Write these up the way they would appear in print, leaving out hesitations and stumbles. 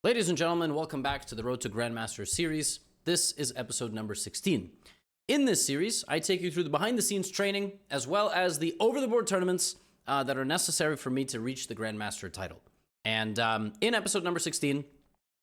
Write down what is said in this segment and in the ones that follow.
Ladies and gentlemen, welcome back to the Road to Grandmaster series. This is episode number 16. In this series, I take you through the behind-the-scenes training, as well as the over-the-board tournaments that are necessary for me to reach the Grandmaster title. And in episode number 16,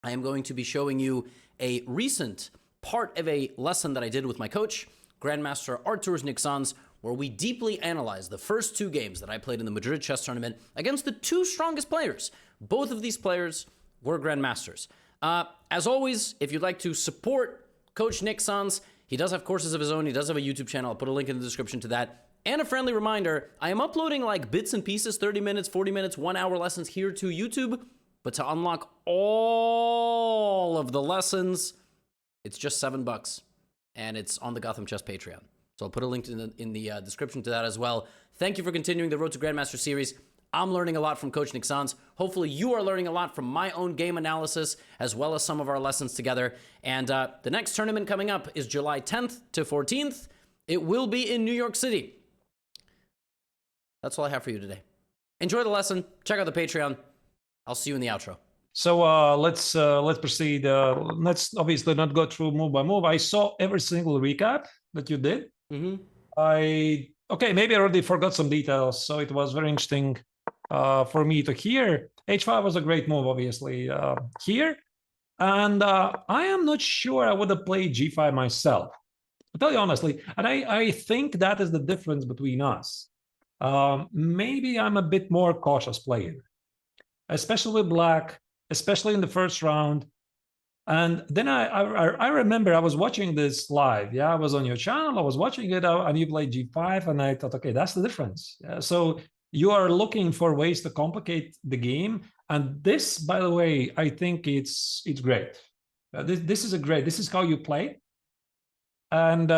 I am going to be showing you a recent part of a lesson that I did with my coach, Grandmaster Artur's Nick Sans, where we deeply analyzed the first two games that I played in the Madrid chess tournament against the two strongest players. Both of these players were Grandmasters. As always, if you'd like to support Coach Nick Sans, he does have courses of his own. He does have a YouTube channel. I'll put a link in the description to that. And a friendly reminder, I am uploading like bits and pieces, 30 minutes, 40 minutes, 1 hour lessons here to YouTube. But to unlock all of the lessons, it's just $7. And it's on the GothamChess Patreon. So I'll put a link in the description to that as well. Thank you for continuing the Road to Grandmaster series. I'm learning a lot from Coach Nick Sans. Hopefully you are learning a lot from my own game analysis, as well as some of our lessons together. And the next tournament coming up is July 10th to 14th. It will be in New York City. That's all I have for you today. Enjoy the lesson. Check out the Patreon. I'll see you in the outro. So let's proceed. Let's obviously not go through move by move. I saw every single recap that you did. Okay, maybe I already forgot some details, so it was very interesting for me to hear. H5 was a great move, obviously, here. And I am not sure I would have played G5 myself. I'll tell you honestly, and I think that is the difference between us. Maybe I'm a bit more cautious player, especially with black, especially in the first round. And then I remember I was watching this live. Yeah, I was on your channel. I was watching it, and you played G5, and I thought, okay, that's the difference. Yeah, so you are looking for ways to complicate the game, and this, by the way, I think it's great. This is how you play, and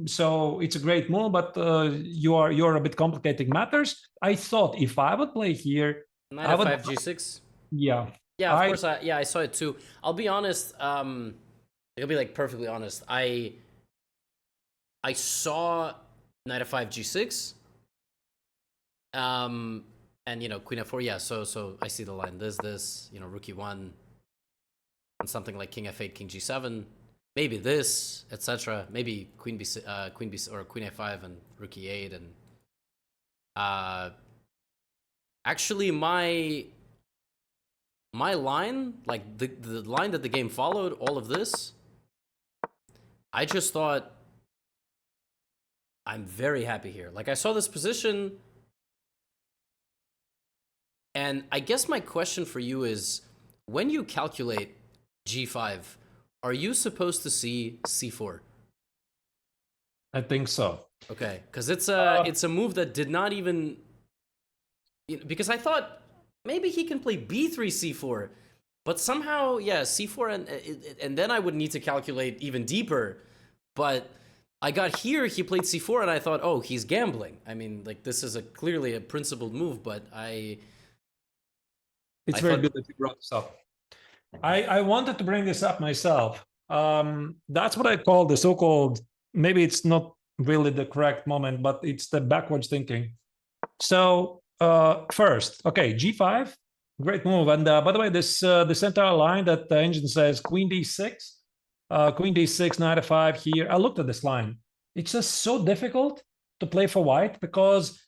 so it's a great move. But you're a bit complicating matters. I thought if I would play here, Knight F5 G6. Yeah. Yeah, of course. I saw it too. I'll be honest. I'll be like perfectly honest. I saw Knight F5 G6. And Queen F4. Yeah. So I see the line. This. Rook E1, and something like King F8, King G7. Maybe this, etc. Maybe Queen B, or Queen A5 and Rook E8 and. Actually, my line, like the line that the game followed, all of this, I just thought, I'm very happy here. Like, I saw this position, and I guess my question for you is, when you calculate G5, are you supposed to see C4? I think so. Okay, because it's a move that did not even... Because I thought maybe he can play b3 c4, but somehow, yeah, c4, and then I would need to calculate even deeper. But I got here, he played c4, and I thought, oh, he's gambling. I mean, like, this is clearly a principled move, but It's very good that you brought this up. I wanted to bring this up myself. That's what I call the so-called, maybe it's not really the correct moment, but it's the backwards thinking. So first, okay, G5, great move. And by the way, this entire line that the engine says Queen D6, Queen D6, Knight F5 here. I looked at this line. It's just so difficult to play for white because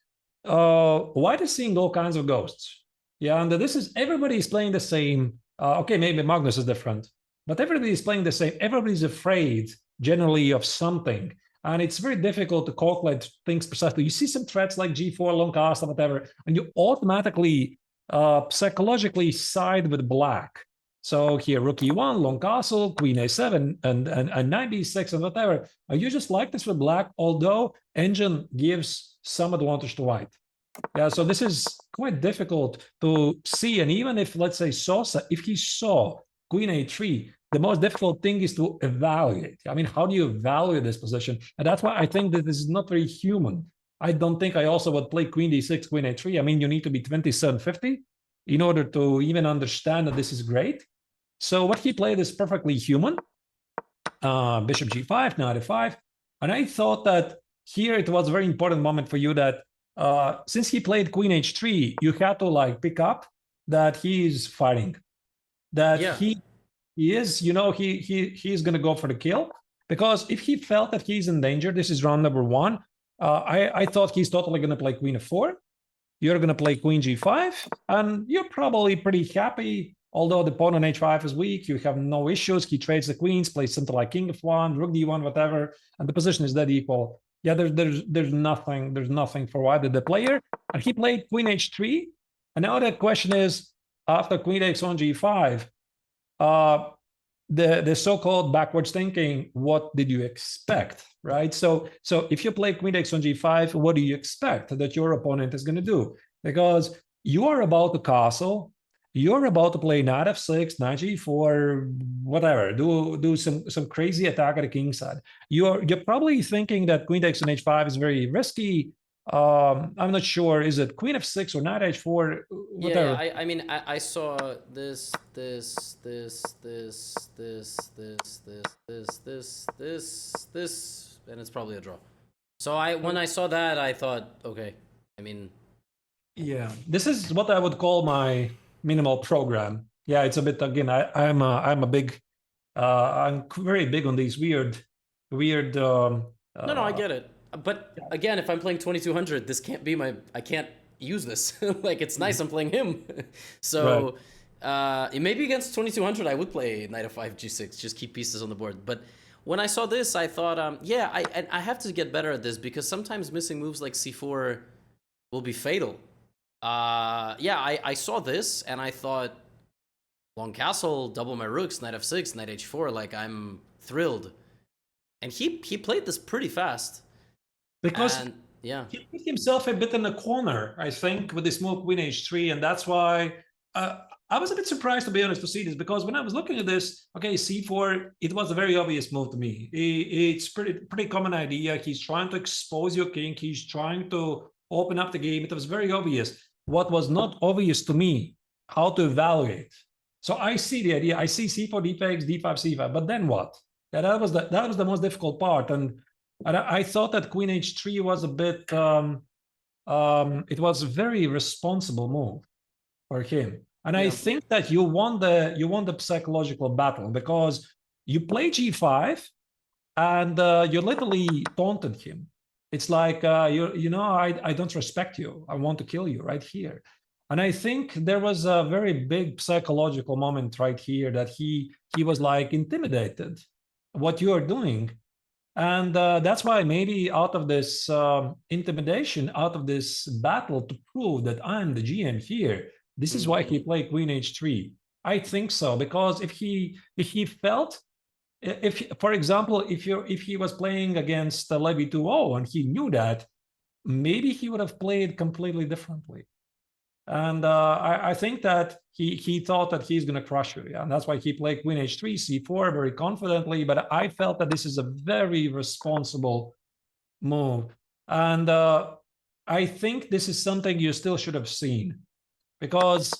white is seeing all kinds of ghosts. Yeah, and this is, everybody is playing the same. Okay, maybe Magnus is different, but everybody is playing the same. Everybody's afraid generally of something. And it's very difficult to calculate things precisely. You see some threats like G4, long castle, whatever, and you automatically, psychologically side with black. So here, Rook E1, long castle, Queen A7, and Knight B6, and whatever. You just like this with black, although engine gives some advantage to white. Yeah, so this is quite difficult to see. And even if, let's say, Sosa, if he saw Queen A3, the most difficult thing is to evaluate. I mean, how do you evaluate this position? And that's why I think that this is not very human. I don't think I also would play Queen D6, Queen A3. I mean, you need to be 2750 in order to even understand that this is great. So what he played is perfectly human. Bishop G5, Knight F5. And I thought that here it was a very important moment for you that since he played Queen H3, you had to like pick up that he is fighting. that Yeah. he is, he's going to go for the kill. Because if he felt that he's in danger, this is round number one. I thought he's totally going to play queen f4. You're going to play queen g5, and you're probably pretty happy. Although the pawn on h5 is weak, you have no issues. He trades the queens, plays something like king f1, rook d1, whatever, and the position is dead equal. Yeah, there's nothing for either the player. And he played queen h3. And now the question is, after queen takes on g5, the so-called backwards thinking, what did you expect, right? So if you play queen takes on g5, what do you expect that your opponent is going to do? Because you are about to castle, you're about to play knight f6, knight g4, whatever, do some crazy attack at the king side. You're probably thinking that queen takes on h5 is very risky. I'm not sure. Is it queen f6 or knight h4? Whatever. Yeah, I mean, I saw this, and it's probably a draw. So when I saw that, I thought, okay, I mean, yeah, this is what I would call my minimal program. Yeah, it's a bit, again, I'm a big, I'm very big on these weird. no, I get it. But again, if I'm playing 2200, this can't be I can't use this. Like, it's nice I'm playing him. So maybe against 2200, I would play knight f5, g6, just keep pieces on the board. But when I saw this, I thought, yeah, I have to get better at this, because sometimes missing moves like c4 will be fatal. Yeah, I saw this and I thought, long castle, double my rooks, knight f6, knight h4, like, I'm thrilled. And he played this pretty fast. Because yeah, he put himself a bit in the corner, I think, with this move queen h3, and that's why I was a bit surprised, to be honest, to see this, because when I was looking at this, okay, c4, it was a very obvious move to me. It's pretty common idea. He's trying to expose your king. He's trying to open up the game. It was very obvious. What was not obvious to me, how to evaluate. So I see the idea. I see c4, d5, d5, c5, but then what? Yeah, that was the most difficult part. And I thought that queen h3 was a bit, it was a very responsible move for him. And I think that you won the psychological battle, because you play g5 and you literally taunted him. It's like, I don't respect you. I want to kill you right here. And I think there was a very big psychological moment right here that he was like intimidated what you are doing. And that's why maybe out of this intimidation, out of this battle to prove that I'm the GM here, this is why he played queen h3. I think so, because if he felt, for example, if he was playing against Levy 2-0 and he knew that, maybe he would have played completely differently. And I think that he thought that he's going to crush you. Yeah, and that's why he played queen h3, c4 very confidently. But I felt that this is a very responsible move. And I think this is something you still should have seen, because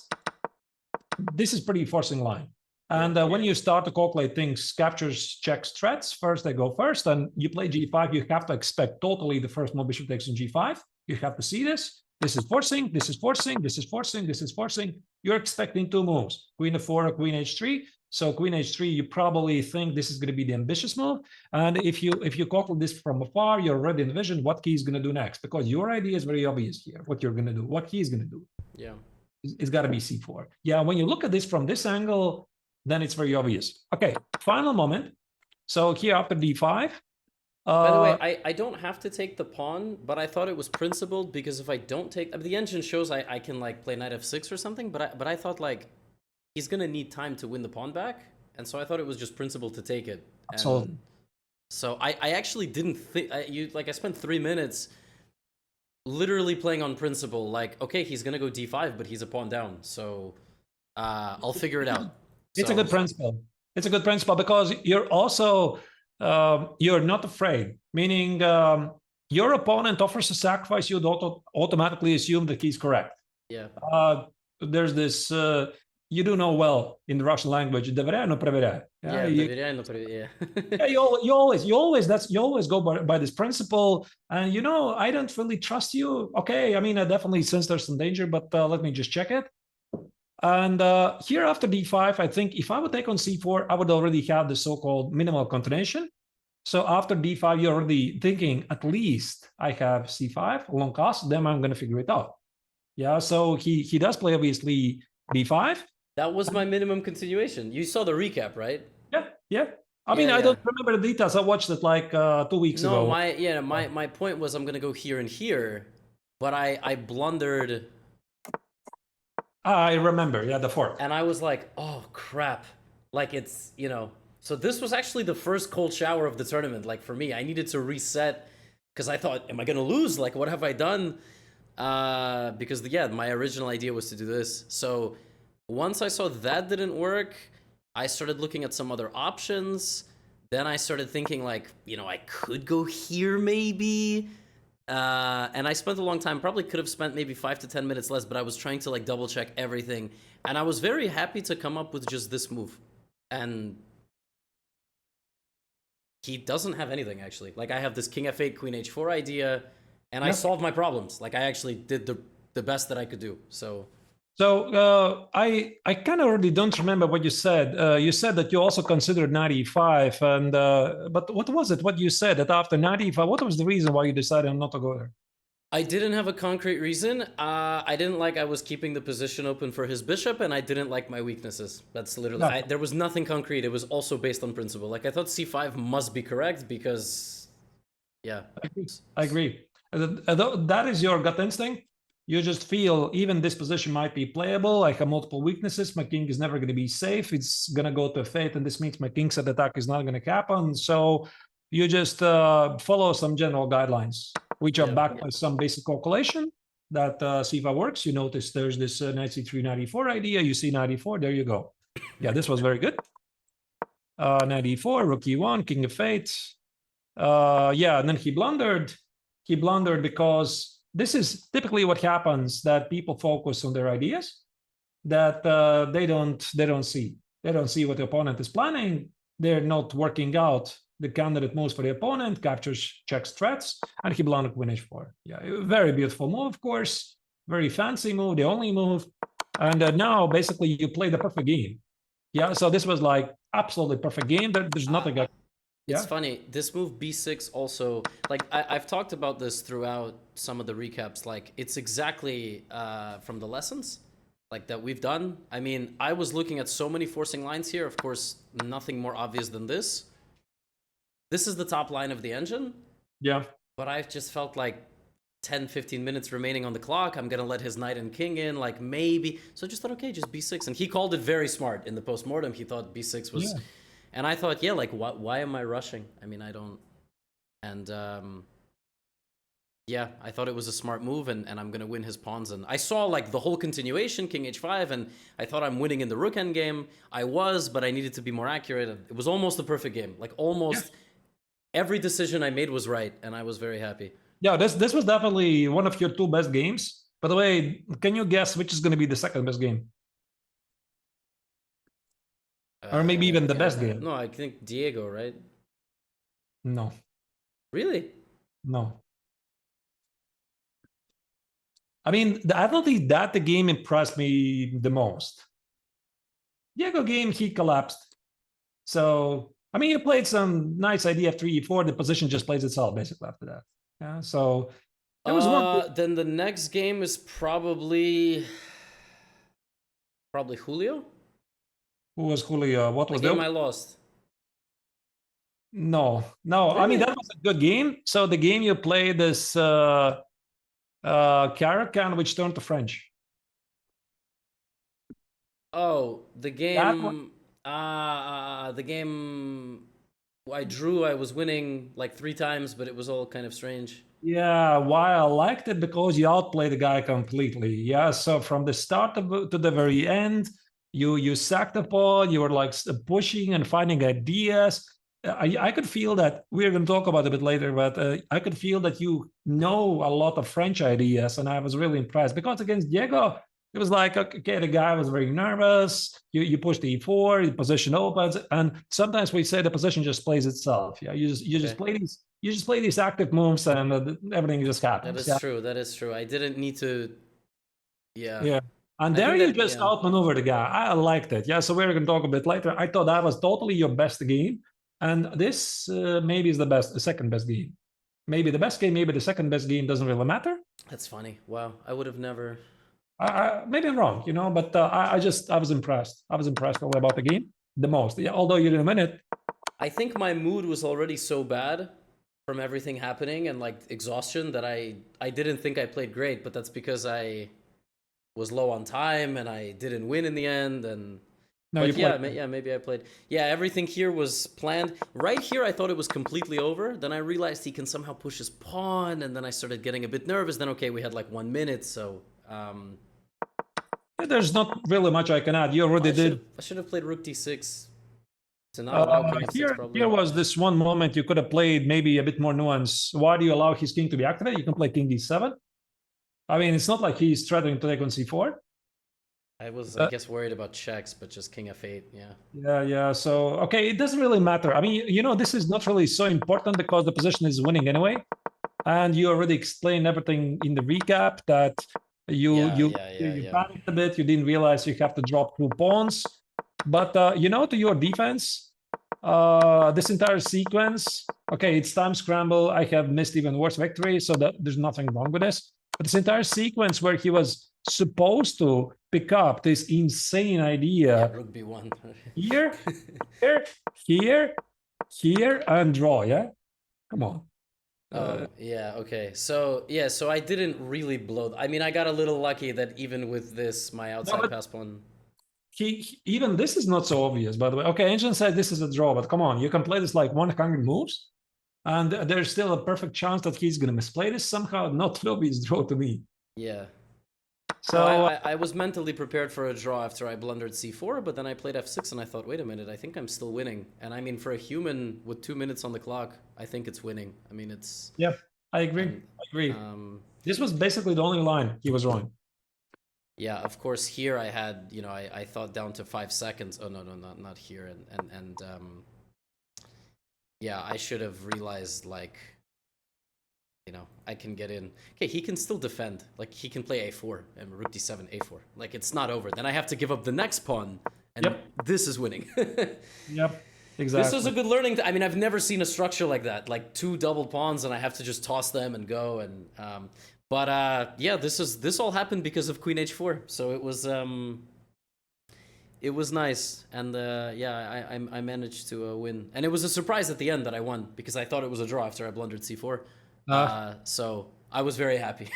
this is pretty forcing line. And when you start to calculate things, captures, checks, threats, first they go first. And you play g5, you have to expect totally the first move bishop takes on g5. You have to see this. This is forcing, this is forcing, this is forcing, this is forcing. You're expecting two moves, queen f4 or queen h3. So queen h3, you probably think this is going to be the ambitious move. And if you calculate this from afar, you already envision what he's going to do next, because your idea is very obvious here, what you're going to do, what he's going to do. Yeah. It's got to be c4. Yeah, when you look at this from this angle, then it's very obvious. Okay, final moment. So here after d5, by the way, I don't have to take the pawn, but I thought it was principled, because if I don't take... the engine shows I can, like, play knight f6 or something, but I thought, like, he's going to need time to win the pawn back, and so I thought it was just principled to take it. Absolutely. So I actually didn't think... I spent 3 minutes literally playing on principle, like, okay, he's going to go d5, but he's a pawn down, so I'll figure it out. It's a good principle. It's a good principle, because you're also... you're not afraid, meaning your opponent offers a sacrifice, you don't automatically assume that he's correct. Yeah. There's this, you do know well in the Russian language, доверяй, но проверяй. Yeah, доверяй, но проверяй. Yeah, you always go by this principle, and I don't really trust you. Okay, I mean, I definitely sense there's some danger, but let me just check it. And here after d5, I think if I would take on c4, I would already have the so-called minimal continuation. So after d5, you're already thinking, at least I have c5, long cast, then I'm going to figure it out. Yeah, so he does play, obviously, d5. That was my minimum continuation. You saw the recap, right? Yeah. I mean, I don't remember the details. I watched it like 2 weeks ago. No, my point was I'm going to go here and here, but I blundered. I remember, yeah, the fork. And I was like, oh, crap. Like, it's, So this was actually the first cold shower of the tournament. Like, for me, I needed to reset because I thought, am I going to lose? Like, what have I done? Because, my original idea was to do this. So once I saw that didn't work, I started looking at some other options. Then I started thinking, like, I could go here maybe. And I spent a long time, probably could have spent maybe 5 to 10 minutes less, but I was trying to like double check everything. And I was very happy to come up with just this move. And he doesn't have anything, actually. Like, I have this king f8, queen h4 idea, and I solved my problems. Like, I actually did the best that I could do, so... So I kind of already don't remember what you said. You said that you also considered 95, and but what was it? What you said that after 95, what was the reason why you decided not to go there? I didn't have a concrete reason. I didn't like I was keeping the position open for his bishop, and I didn't like my weaknesses. That's literally... there was nothing concrete. It was also based on principle. Like, I thought c5 must be correct because... Yeah. I agree. That is your gut instinct. You just feel even this position might be playable. I have multiple weaknesses. My king is never going to be safe. It's going to go to f8, and this means my king set attack is not going to happen. So you just follow some general guidelines, which are backed by some basic calculation that c5 works. You notice there's this knight c3, 94 idea. You see 94, there you go. Yeah, this was very good. Knight e4, rook e1, king f8. And then he blundered. He blundered because this is typically what happens, that people focus on their ideas that they don't see. They don't see what the opponent is planning. They're not working out the candidate moves for the opponent, captures, checks threats, and he blundered queen h4. Yeah, very beautiful move, of course. Very fancy move, the only move. And now basically you play the perfect game. Yeah, so this was like absolutely perfect game. There's nothing. It's funny, this move b6 also, like, I've talked about this throughout some of the recaps, like, it's exactly from the lessons, like, that we've done. I mean, I was looking at so many forcing lines here, of course, nothing more obvious than this. This is the top line of the engine. Yeah. But I've just felt like 10, 15 minutes remaining on the clock, I'm gonna let his knight and king in, like, maybe. So I just thought, okay, just b6, and he called it very smart in the postmortem. He thought b6 was... Yeah. And I thought, like, why am I rushing? I mean, I don't... And, I thought it was a smart move, and I'm going to win his pawns. And I saw, like, the whole continuation, king h5, and I thought I'm winning in the rook endgame. I was, but I needed to be more accurate. It was almost a perfect game. Like, almost every decision I made was right, and I was very happy. Yeah, this was definitely one of your 2 best games. By the way, can you guess which is going to be the second best game? Or maybe even the best game. No, I think Diego, right? No. Really? No. I mean, I don't think that the game impressed me the most. Diego game, he collapsed. So, I mean, he played some nice idea f3, e4. The position just plays itself, basically, after that. Yeah, so... There was one... Then the next game is probably Julio? Who was Julio? What was the game I lost? No. Really? I mean, that was a good game. So the game you played this Caracan, which turned to French. Oh, the game... the game I drew, I was winning like 3 times, but it was all kind of strange. Yeah, why I liked it, because you outplayed the guy completely. Yeah, so from the start to the very end... You sacked the pawn, you were like pushing and finding ideas. I could feel that, we're going to talk about it a bit later, but I could feel that you know a lot of French ideas, and I was really impressed. Because against Diego, it was like, okay, the guy was very nervous, you push the e4, the position opens, and sometimes we say the position just plays itself. Yeah, you just play these active moves, and everything just happens. That is true, that is true. I didn't need to... Yeah. And I there think you that, just yeah. outmaneuver the guy. I liked it. Yeah, so we're going to talk a bit later. I thought that was totally your best game. And this maybe is the second best game. Maybe the best game, maybe the second best game, doesn't really matter. That's funny. Wow, I would have never. Maybe I'm wrong, but I was impressed. I was impressed all about the game the most. Yeah, although you didn't win it. I think my mood was already so bad from everything happening and like exhaustion that I didn't think I played great, but that's because I was low on time and I didn't win in the end. And No, you but yeah, played. yeah, maybe I played. Yeah, everything here was planned. Right here, I thought it was completely over. Then I realized he can somehow push his pawn, and then I started getting a bit nervous. Then okay, we had like 1 minute, so There's not really much I can add. You already did. I should have played Rook D6 to not allow King F6 probably. Here was this one moment you could have played maybe a bit more nuance. Why do you allow his king to be activated? You can play King D7. I mean, it's not like he's threatening to take on C4. I was, I guess, worried about checks, but just King F8, yeah. Yeah. So, okay, it doesn't really matter. I mean, this is not really so important because the position is winning anyway. And you already explained everything in the recap that you panicked a bit. You didn't realize you have to drop 2 pawns. But, to your defense, this entire sequence, okay, it's time scramble. I have missed even worse victory, so that there's nothing wrong with this. But this entire sequence where he was supposed to pick up this insane idea. Yeah, Rook B1. here, and draw, yeah? Come on. Yeah, okay. So, yeah, so I didn't really blow. I mean, I got a little lucky that even with this, my outside pass pawn. Even this is not so obvious, by the way. Okay, Engine said this is a draw, but come on, you can play this like 100 moves, and there's still a perfect chance that he's going to misplay this somehow. Not Levy's draw to me. Yeah. So no, I was mentally prepared for a draw after I blundered C4, but then I played F6 and I thought, wait a minute, I think I'm still winning. And I mean, for a human with 2 minutes on the clock, I think it's winning. I mean, it's... Yeah, I agree. This was basically the only line he was wrong. Yeah, of course, here I had, I thought down to 5 seconds. Oh, no, not here. And yeah, I should have realized, like, I can get in. Okay, he can still defend. Like, he can play A4 and Rook D7, A4. Like, it's not over. Then I have to give up the next pawn, and this is winning. Yep, exactly. This was a good learning. I mean, I've never seen a structure like that. Like, 2 double pawns, and I have to just toss them and go. And but yeah, this all happened because of Queen H4. So it was nice, and yeah, I managed to win. And it was a surprise at the end that I won because I thought it was a draw after I blundered C4. So I was very happy.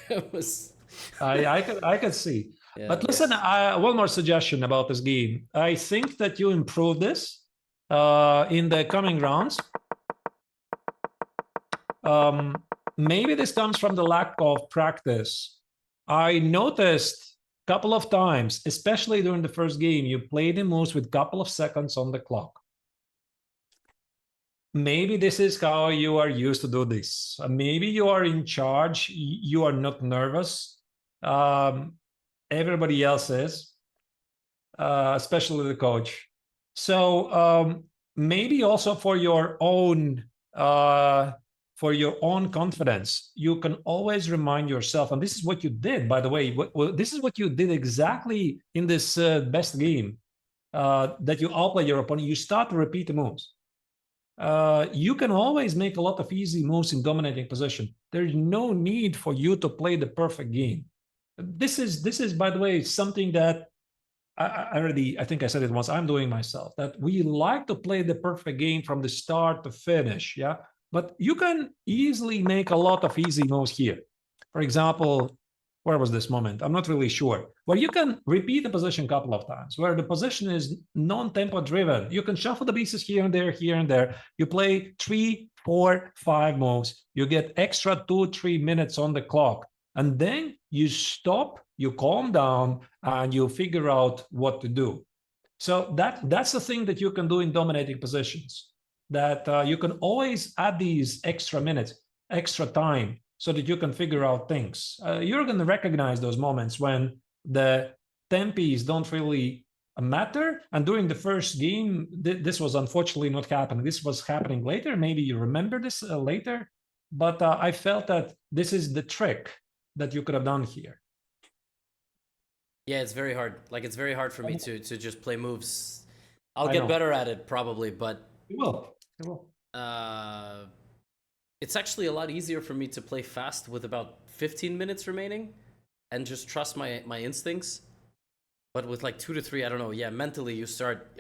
It was. I could see. Yeah, but listen, one more suggestion about this game. I think that you improve this in the coming rounds. Maybe this comes from the lack of practice. I noticed a couple of times, especially during the first game, you played the moves with a couple of seconds on the clock. Maybe this is how you are used to do this. Maybe you are in charge. You are not nervous. Everybody else is, especially the coach. So maybe also for your own confidence, you can always remind yourself, and this is what you did, by the way. This is what you did exactly in this best game, that you outplay your opponent. You start to repeat the moves. You can always make a lot of easy moves in dominating position. There's no need for you to play the perfect game. This is, by the way, something that I think I said it once, I'm doing myself, that we like to play the perfect game from the start to finish, yeah? But you can easily make a lot of easy moves here. For example, where was this moment? I'm not really sure. Where you can repeat the position a couple of times, where the position is non-tempo driven. You can shuffle the pieces here and there, here and there. You play 3, 4, 5 moves. You get extra 2-3 minutes on the clock. And then you stop, you calm down, and you figure out what to do. So that's the thing that you can do in dominating positions, that you can always add these extra minutes, extra time, so that you can figure out things. You're going to recognize those moments when the tempis don't really matter. And during the first game, this was unfortunately not happening. This was happening later. Maybe you remember this later. But I felt that this is the trick that you could have done here. Yeah, it's very hard. Like, it's very hard for me to just play moves. I'll I get know. better at it probably, but You will. You will. it's actually a lot easier for me to play fast with about 15 minutes remaining and just trust my instincts. But with like 2 to 3, I don't know. Yeah, mentally you start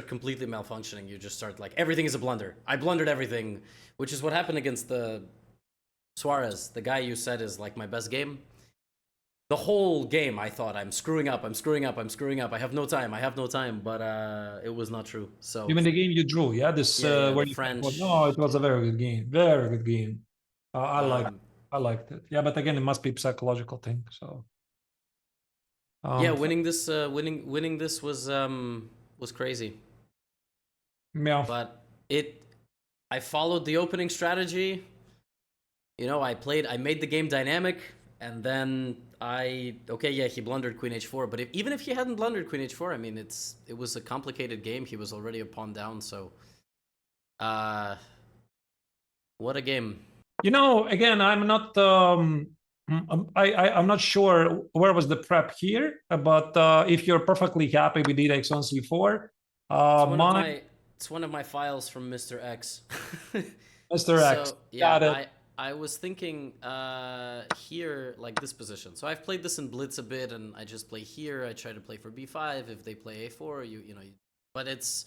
completely malfunctioning. You just start like everything is a blunder. I blundered everything, which is what happened against the Suarez, the guy you said is like my best game. The whole game I thought I'm screwing up. I have no time, but it was not true. So Even the game you drew, yeah, this yeah, where the you French. no, it was a very good game. I liked it. Yeah, but again, it must be a psychological thing. So yeah, winning this was crazy. yeah. But I followed the opening strategy. You know, I made the game dynamic, and then he blundered Queen H4, but even if he hadn't blundered Queen H4, I mean, it was a complicated game. He was already a pawn down, so what a game. You know, again, I'm not I'm not sure where was the prep here, but if you're perfectly happy with d-x1 c4, it's one of my files from Mr. X. Mr. X. So yeah, Got it. I was thinking here, like this position. So I've played this in Blitz a bit, and I just play here. I try to play for b5. If they play a4, but it's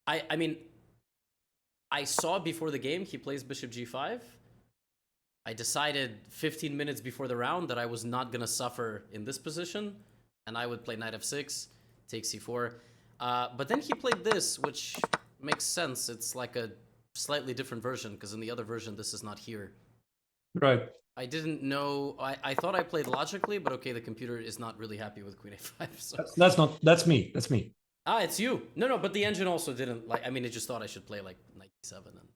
I mean, I saw before the game he plays bishop g5. I decided 15 minutes before the round that I was not gonna suffer in this position, and I would play knight f6, take c4. But then he played this, which makes sense. It's like a slightly different version, because in the other version this is not here. Right. I didn't know. I thought I played logically, but okay, the computer is not really happy with Queen A5. So That's me. That's me. Ah, it's you. No, but the engine also didn't like. I mean, it just thought I should play like knight e7, and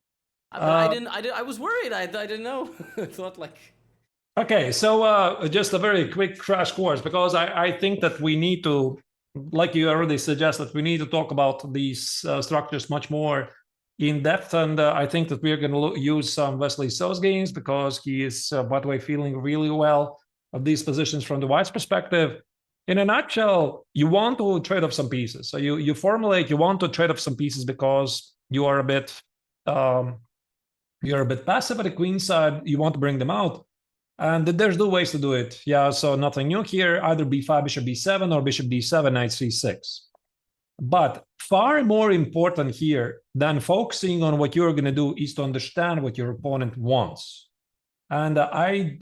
I didn't. I was worried. I didn't know. I thought like. Okay, so just a very quick crash course, because I think that we need to, like you already suggested, we need to talk about these structures much more in depth, and I think that we're going to use some Wesley So's games, because he is, by the way, feeling really well of these positions from the white's perspective. In a nutshell, you want to trade off some pieces. So you formulate, you want to trade off some pieces because you are a bit passive at the queen side. You want to bring them out. And there's two ways to do it. Yeah, so nothing new here, either b5, bishop b7, or bishop d7, knight c6. But far more important here than focusing on what you're going to do is to understand what your opponent wants. And I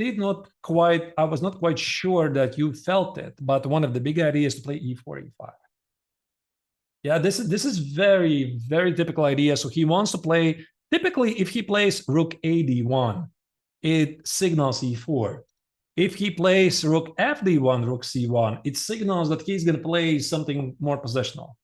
was not quite sure that you felt it, but one of the big ideas to play e4, e5. Yeah, this is very, very typical idea. So he wants to play, typically if he plays rook a d1, it signals e4. If he plays rook fd1, rook c1, it signals that he's going to play something more positional.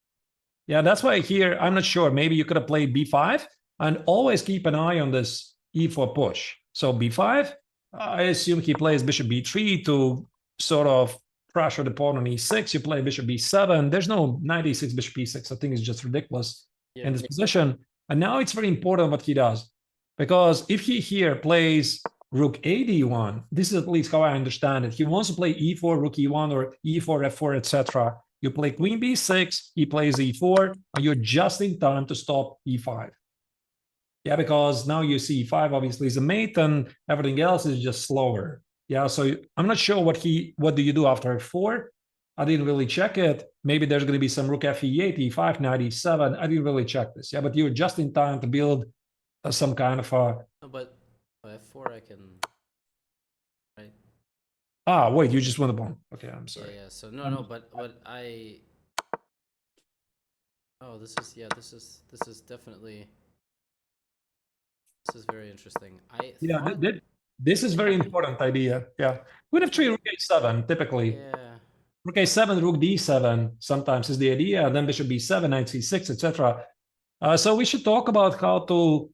Yeah, that's why here, I'm not sure. Maybe you could have played b5 and always keep an eye on this e4 push. So b5, I assume he plays bishop b3 to sort of pressure the pawn on e6. You play bishop b7. There's no knight e6, bishop e6. I think it's just ridiculous in this position. And now it's very important what he does. Because if he here plays rook a d1, this is at least how I understand it. He wants to play e4, rook e1, or e4, f4, etc. You play queen b6, he plays e4, and you're just in time to stop e5. Yeah, because now you see e5 obviously is a mate, and everything else is just slower. Yeah, so I'm not sure what do you do after f4? I didn't really check it. Maybe there's going to be some rook fe8, e5, knight e7. I didn't really check this. Yeah, but you're just in time to build some kind of a... No, but f4 I can... Right. Ah, wait, you just won the pawn. Okay, I'm sorry. Yeah, so no, but I... Oh, this is definitely... This is very interesting. This is very important idea. Yeah, queen f3, rook a7 typically. Yeah. Rook a7, rook d7 sometimes is the idea. Then bishop b7, knight c6, etc. So we should talk about how to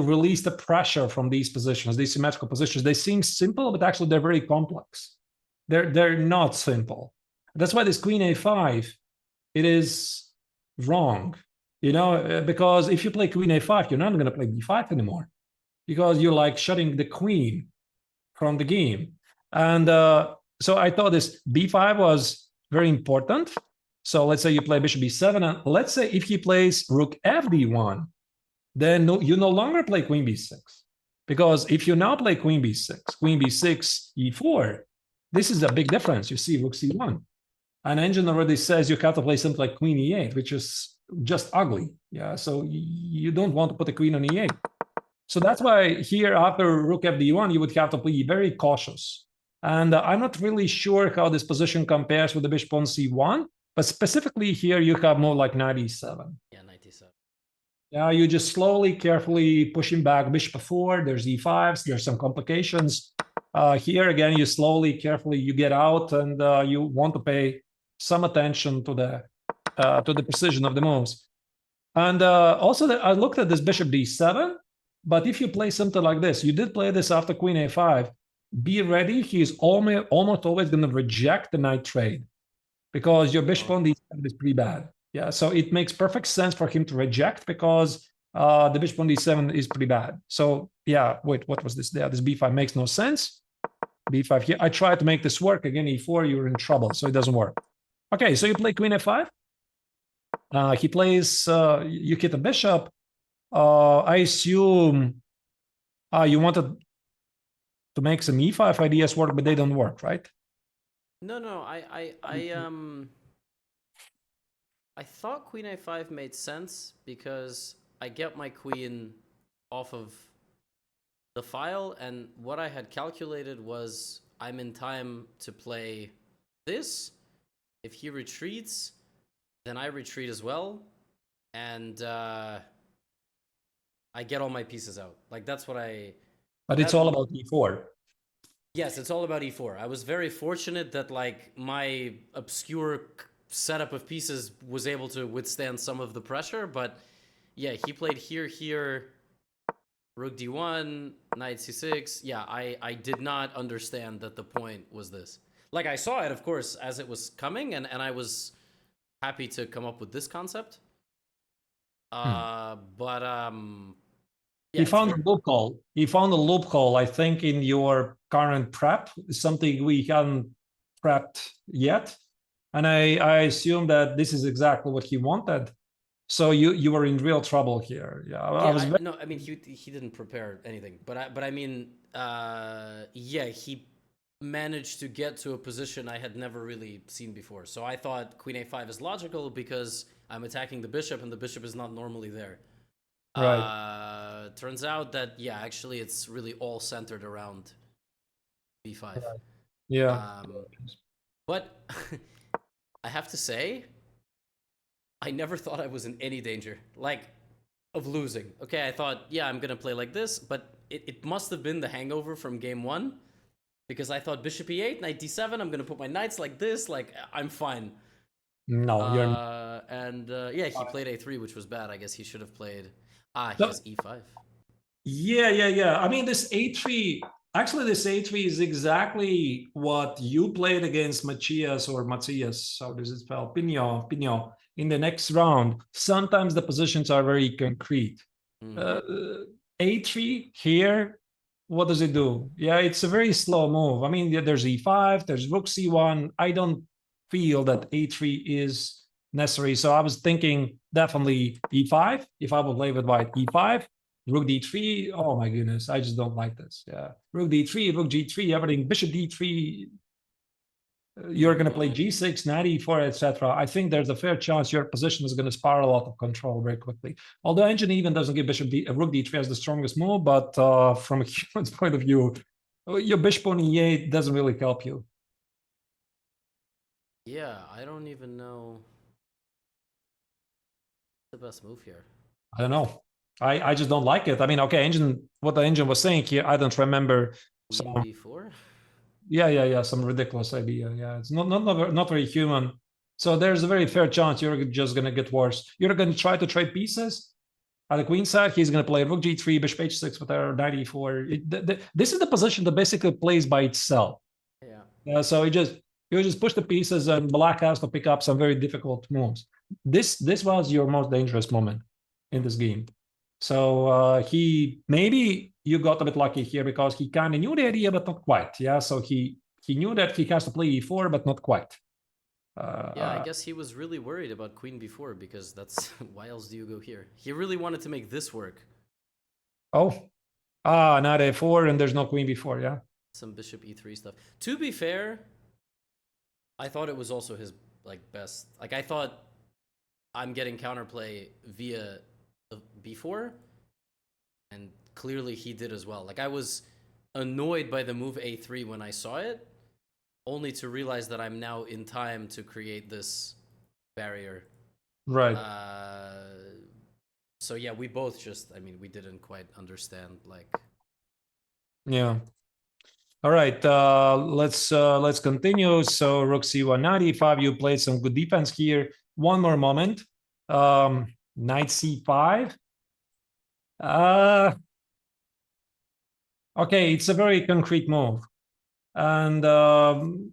release the pressure from these positions, these symmetrical positions. They seem simple, but actually they're very complex. They're not simple. That's why this queen a5, it is wrong. You know, because if you play queen a5, you're not going to play b5 anymore, because you're like shutting the queen from the game. And so I thought this b5 was very important. So let's say you play bishop b7, and let's say if he plays rook fd1, then you no longer play queen b6. Because if you now play queen b6, e4, this is a big difference. You see rook c1. And engine already says you have to play something like queen e8, which is just ugly. Yeah, so you don't want to put a queen on e8. So that's why here after rook fd1, you would have to be very cautious. And I'm not really sure how this position compares with the bishop on c1, but specifically here you have more like knight e7. Yeah, knight e7. Yeah, you just slowly, carefully pushing back bishop e4. There's e5s. There's some complications. Here again, you slowly, carefully, you get out, and you want to pay some attention to the precision of the moves. And also, I looked at this bishop d7. But if you play something like this, you did play this after queen a5. Be ready. He's almost always going to reject the knight trade because your bishop on d7 is pretty bad. Yeah, so it makes perfect sense for him to reject because the bishop on d7 is pretty bad. So yeah, wait, what was this there? This b5 makes no sense. b5 here. I tried to make this work. Again, e4, you're in trouble, so it doesn't work. Okay, so you play queen f5. He plays, you hit the bishop. I assume you wanted to make some e5 ideas work, but they don't work, right? No, I thought queen a5 made sense because I get my queen off of the file, and what I had calculated was I'm in time to play this. If he retreats, then I retreat as well, and I get all my pieces out. Like, that's what I... But it's all about e4. Yes, it's all about e4. I was very fortunate that, like, my obscure setup of pieces was able to withstand some of the pressure, but yeah, he played here, rook d1, knight c6. Yeah, I did not understand that the point was this. Like, I saw it, of course, as it was coming, and I was happy to come up with this concept. But yeah, he found a loophole. He found a loophole, I think, in your current prep, something we haven't prepped yet. And I assume that this is exactly what he wanted. So you were in real trouble here. Yeah, no, I mean, he didn't prepare anything, but I mean, yeah, he managed to get to a position I had never really seen before. So I thought queen a5 is logical because I'm attacking the bishop, and the bishop is not normally there. Right. Turns out that, yeah, actually it's really all centered around b5. Yeah. But I have to say, I never thought I was in any danger, like, of losing. Okay, I thought, yeah, I'm gonna play like this, but it must have been the hangover from game one, because I thought bishop e8, knight d7, I'm gonna put my knights like this, like, I'm fine. No, you're not. And yeah, he played a3, which was bad. I guess he should have played... he has e5. Yeah. I mean, this a3, actually, this a3 is exactly what you played against Matthias, how does it spell? Pinho, in the next round. Sometimes the positions are very concrete. A3 here, what does it do? Yeah, it's a very slow move. I mean, there's e5, there's rook c1. I don't feel that a3 is necessary. So I was thinking definitely e5. If I would play with white, e5, rook d3. Oh my goodness, I just don't like this. Yeah, rook d3, rook g3, everything. Bishop d3. You're going to play g6, knight e4, etc. I think there's a fair chance your position is going to spiral out of control very quickly. Although engine even doesn't give rook d3 as the strongest move, but from a human's point of view, your bishop on e8 doesn't really help you. Yeah, I don't even know the best move here. I don't know. I just don't like it. I mean, okay, what the engine was saying here, I don't remember. Queen b4? Yeah, some ridiculous idea. Yeah, it's not very human. So there's a very fair chance you're just going to get worse. You're going to try to trade pieces. On the queen side, he's going to play rook g3, bishop h6 with our knight e4. This is the position that basically plays by itself. Yeah. So you just push the pieces, and black has to pick up some very difficult moves. This was your most dangerous moment in this game. So maybe you got a bit lucky here because he kind of knew the idea, but not quite. Yeah, so he he knew that he has to play e4, but not quite. Yeah, I guess he was really worried about queen b4 because that's why else do you go here? He really wanted to make this work. Oh, not a4, and there's no queen b4. Yeah. Some bishop e3 stuff. To be fair, I thought it was also his best. Like I thought I'm getting counterplay via b4, and clearly he did as well. Like I was annoyed by the move a3 when I saw it, only to realize that I'm now in time to create this barrier. Right. So yeah, we both just, I mean, we didn't quite understand like. Yeah. All right, let's continue. So rook c1, knight e5. You played some good defense here. One more moment. Knight c5. Okay, it's a very concrete move. And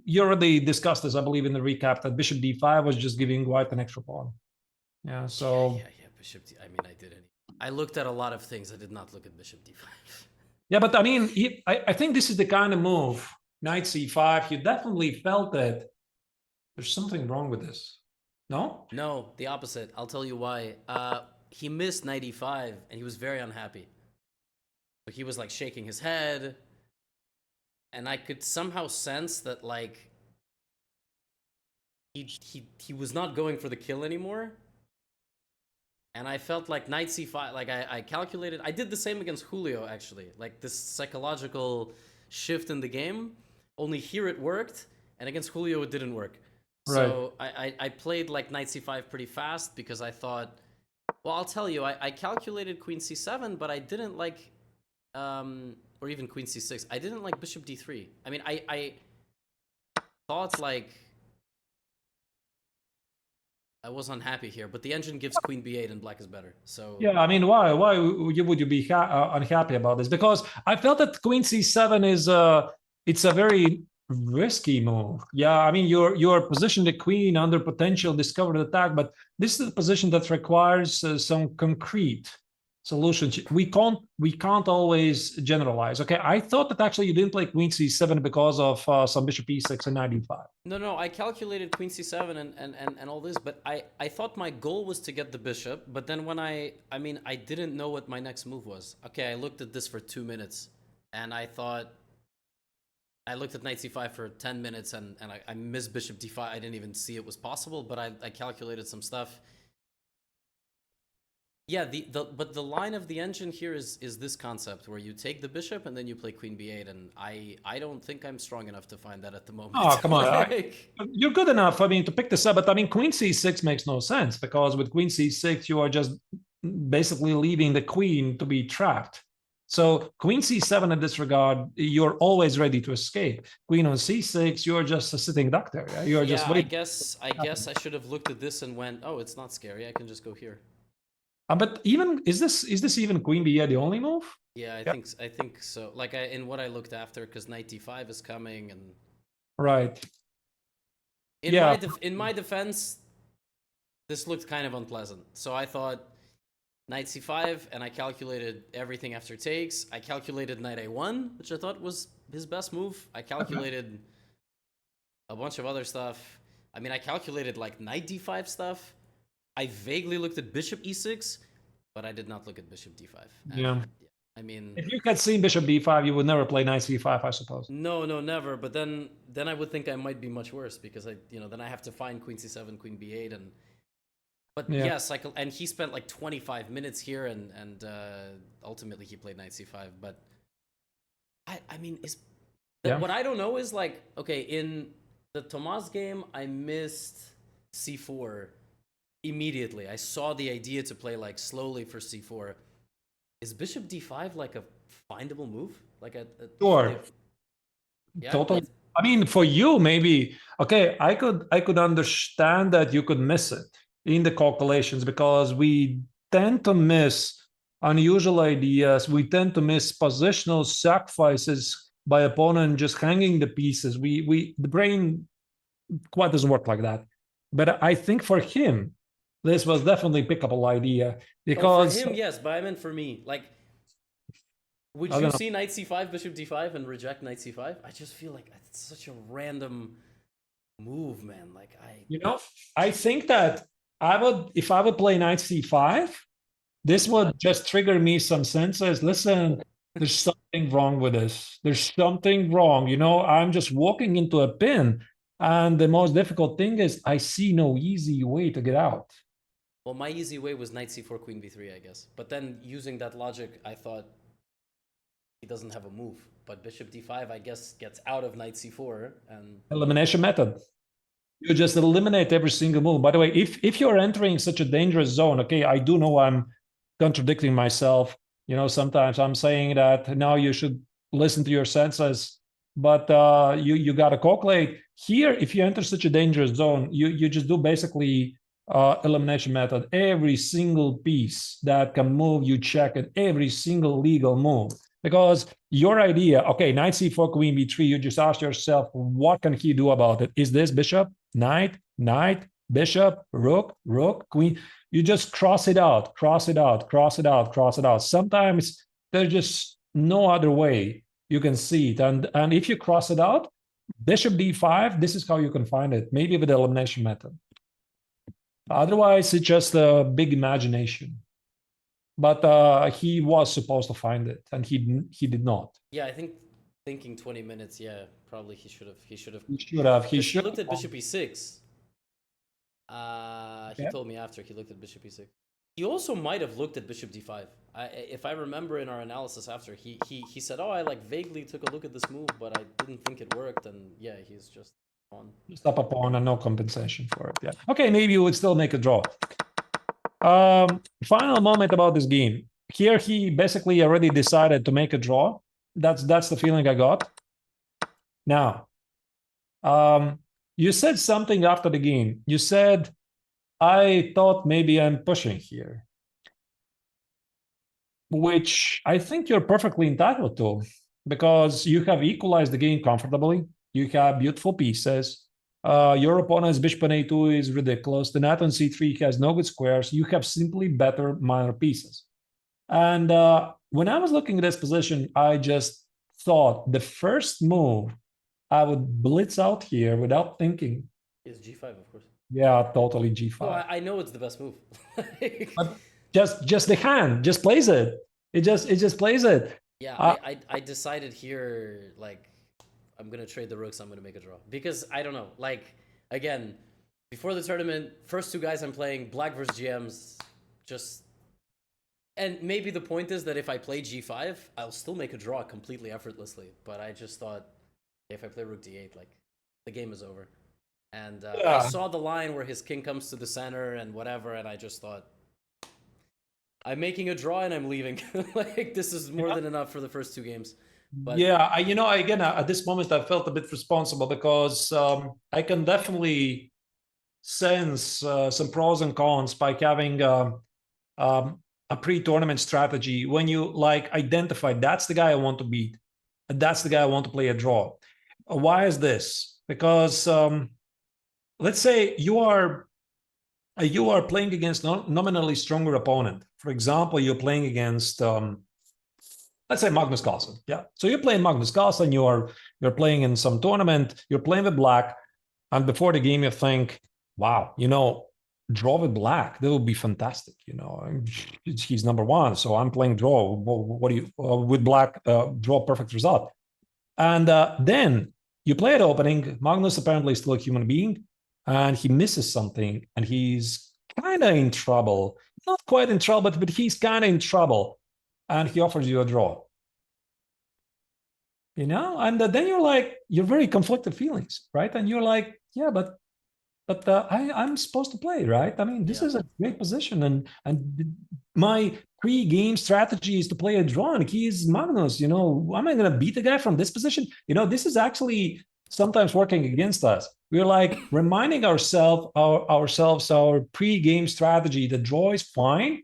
you already discussed this, I believe, in the recap, that bishop d5 was just giving white an extra pawn. Yeah, so... Yeah, bishop d... I mean, I didn't. I looked at a lot of things. I did not look at bishop d5. Yeah, but I mean, I think this is the kind of move, knight c5, you definitely felt that there's something wrong with this. No? No, the opposite. I'll tell you why. He missed knight e5, and he was very unhappy. So he was like shaking his head, and I could somehow sense that like he was not going for the kill anymore. And I felt like knight c5, like I calculated, I did the same against Julio actually, like this psychological shift in the game. Only here it worked, and against Julio it didn't work. Right. So I played like knight c5 pretty fast because I thought, well, I'll tell you, I calculated queen c7, but I didn't like, or even queen c6. I didn't like bishop d3. I mean, I thought like, I was unhappy here, but the engine gives queen b8 and black is better. So yeah, I mean, why would you be unhappy about this? Because I felt that queen c7 is it's a very risky move. Yeah, I mean, you're positioned the queen under potential discovered attack, but this is a position that requires some concrete solutions. We can't always generalize. Okay, I thought that actually you didn't play queen c7 because of some bishop e6 and knight e5. No, I calculated queen c7 and all this, but I thought my goal was to get the bishop, but then when I didn't know what my next move was. Okay, I looked at this for 2 minutes, and I thought, I looked at knight c5 for 10 minutes, and I missed bishop d5. I didn't even see it was possible, but I calculated some stuff. Yeah, but the line of the engine here is this concept where you take the bishop and then you play queen b8, and I don't think I'm strong enough to find that at the moment. Oh, come on. You're good enough, I mean, to pick this up, but I mean, queen c6 makes no sense, because with queen c6, you are just basically leaving the queen to be trapped. So queen c7 in this regard, you're always ready to escape. Queen on c6, you're just a sitting duck there. You're just... I guess I should have looked at this and went, oh, it's not scary. I can just go here. But even is this even queen b8 the only move? Yeah, I think so. Like in what I looked after, because knight d5 is coming, and right. In my defense, this looked kind of unpleasant. So I thought knight c5, and I calculated everything after takes. I calculated knight a1, which I thought was his best move. I calculated a bunch of other stuff. I mean, I calculated like knight d5 stuff. I vaguely looked at bishop e6, but I did not look at bishop d5. Yeah. I mean, if you had seen bishop b5, you would never play knight c5, I suppose. No, never. But then I would think I might be much worse, because then I have to find queen c7, queen b8, but yeah. Yes, and he spent like 25 minutes here, and ultimately he played knight c5. But I mean, what I don't know is like, okay, in the Tomas game, I missed c4 immediately. I saw the idea to play like slowly for c4. Is bishop d5 like a findable move? Like sure. Yeah, totally. I mean, for you, maybe, okay, I could understand that you could miss it in the calculations, because we tend to miss unusual ideas. We tend to miss positional sacrifices by opponent just hanging the pieces. The brain quite doesn't work like that. But I think for him, this was definitely a pickable idea, because for him, yes, but I meant for me, like, Would you see knight c5, bishop d5, and reject knight c5? I just feel like it's such a random move, man. Like I think that if I would play knight c5, this would just trigger me some senses. Listen, there's something wrong with this. There's something wrong. I'm just walking into a pin. And the most difficult thing is I see no easy way to get out. Well, my easy way was knight c4, queen b3, I guess. But then using that logic, I thought he doesn't have a move. But bishop d5, I guess, gets out of knight c4. And elimination method. You just eliminate every single move. By the way, if you're entering such a dangerous zone, okay, I do know I'm contradicting myself. Sometimes I'm saying that now you should listen to your senses, but you got to calculate here. If you enter such a dangerous zone, you just do basically elimination method. Every single piece that can move, you check it. Every single legal move. Because your idea, okay, knight c4, queen b3, you just ask yourself, what can he do about it? Is this bishop, knight, bishop, rook, queen? You just cross it out. Sometimes there's just no other way you can see it. And if you cross it out, bishop d5, this is how you can find it, maybe with the elimination method. Otherwise, it's just a big imagination. But he was supposed to find it, and he did not. Yeah, I think thinking 20 minutes. Yeah, probably he should have. He should looked at bishop e6. He told me after he looked at bishop e6. He also might have looked at bishop d5. If I remember in our analysis after, he said, "Oh, I vaguely took a look at this move, but I didn't think it worked." And yeah, he's just on. Just up a pawn and no compensation for it. Yeah. Okay, maybe you would still make a draw. Final moment about this game. Here he basically already decided to make a draw. That's the feeling I got. Now, you said something after the game. You said, I thought maybe I'm pushing here, which I think you're perfectly entitled to, because you have equalized the game comfortably. You have beautiful pieces. Your opponent's bishop on a2 is ridiculous. The knight on c3 has no good squares. You have simply better minor pieces. And when I was looking at this position, I just thought the first move I would blitz out here without thinking. Is g5, of course. Yeah, totally g5. No, I know it's the best move. But just the hand just plays it. It just plays it. Yeah, I decided here, I'm going to trade the rooks. I'm going to make a draw. Because, I don't know, again, before the tournament, first two guys I'm playing, black versus GMs, and maybe the point is that if I play g5, I'll still make a draw completely effortlessly. But I just thought, if I play rook d8, the game is over. And I saw the line where his king comes to the center and whatever, and I just thought, I'm making a draw and I'm leaving. This is more than enough for the first two games. But yeah, again, at this moment, I felt a bit responsible because I can definitely sense some pros and cons by having a pre-tournament strategy. When you identify, that's the guy I want to beat, and that's the guy I want to play a draw. Why is this? Because let's say you are playing against nominally stronger opponent. For example, you're playing against let's say Magnus Carlsen. Yeah. So you're playing Magnus Carlsen, you're playing in some tournament, you're playing with black, and before the game you think, wow, draw with black, that would be fantastic. He's number one, so I'm playing draw. What do you with black draw perfect result? And then you play at opening. Magnus apparently is still a human being, and he misses something, and he's kind of in trouble. Not quite in trouble, but he's kind of in trouble. And he offers you a draw. And then you're very conflicted feelings, right? And you're like, yeah, but I'm supposed to play, right? I mean, this is a great position, and my pre-game strategy is to play a draw, and he's Magnus. Am I going to beat the guy from this position? This is actually sometimes working against us. We're reminding ourselves our pre-game strategy. The draw is fine,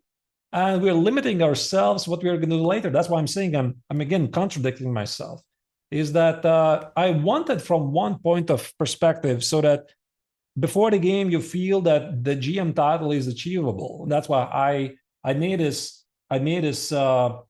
and we're limiting ourselves what we're going to do later. That's why I'm saying I'm again contradicting myself. Is that I wanted from one point of perspective, so that before the game you feel that the GM title is achievable. That's why I made this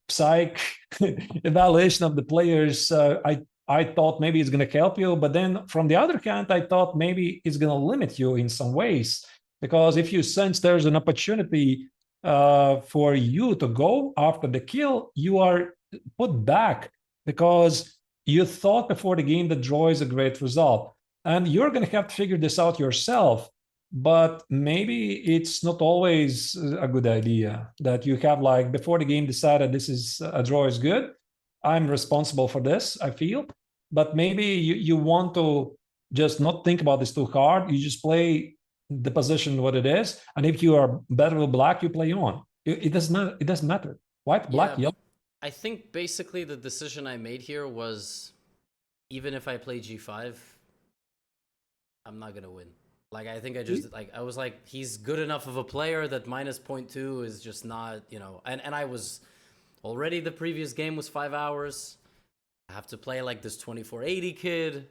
psych evaluation of the players, I thought maybe it's going to help you, but then from the other hand, I thought maybe it's going to limit you in some ways, because if you sense there's an opportunity for you to go after the kill, you are put back because you thought before the game that draw is a great result, and you're going to have to figure this out yourself. But maybe it's not always a good idea that you have, like, before the game decided this is a draw is good, I'm responsible for this, I feel. But maybe you want to just not think about this too hard. You just play the position what it is, and if you are better with black, you play on. It doesn't matter. White, black, yellow. I think basically the decision I made here was, even if I play g5, I'm not gonna win. Like, I think I just, like, I was like, he's good enough of a player that minus 0.2 is just not, you know, and I was already, the previous game was 5 hours. I have to play like this 2480 kid.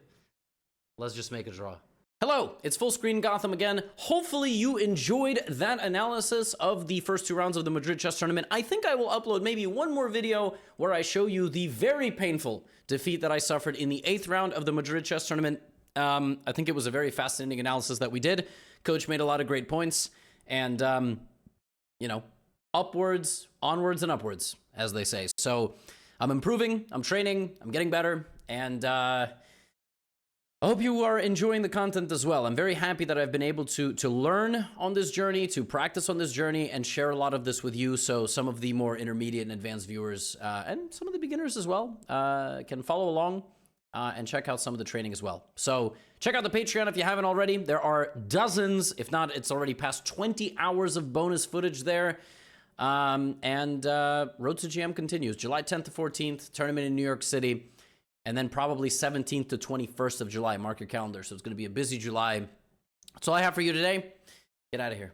Let's just make a draw. Hello, it's Full Screen Gotham again. Hopefully you enjoyed that analysis of the first 2 rounds of the Madrid chess tournament. I think I will upload maybe one more video where I show you the very painful defeat that I suffered in the 8th round of the Madrid chess tournament. I think it was a very fascinating analysis that we did. Coach made a lot of great points, and you know, upwards, onwards, and upwards, as they say. So I'm improving, I'm training, I'm getting better, and I hope you are enjoying the content as well. I'm very happy that I've been able to learn on this journey, to practice on this journey, and share a lot of this with you, so some of the more intermediate and advanced viewers, and some of the beginners as well, can follow along and check out some of the training as well. So check out the Patreon if you haven't already. There are dozens, if not, it's already past 20 hours of bonus footage there. Road to GM continues. July 10th to 14th, tournament in New York City. And then probably 17th to 21st of July. Mark your calendar. So it's going to be a busy July. That's all I have for you today. Get out of here.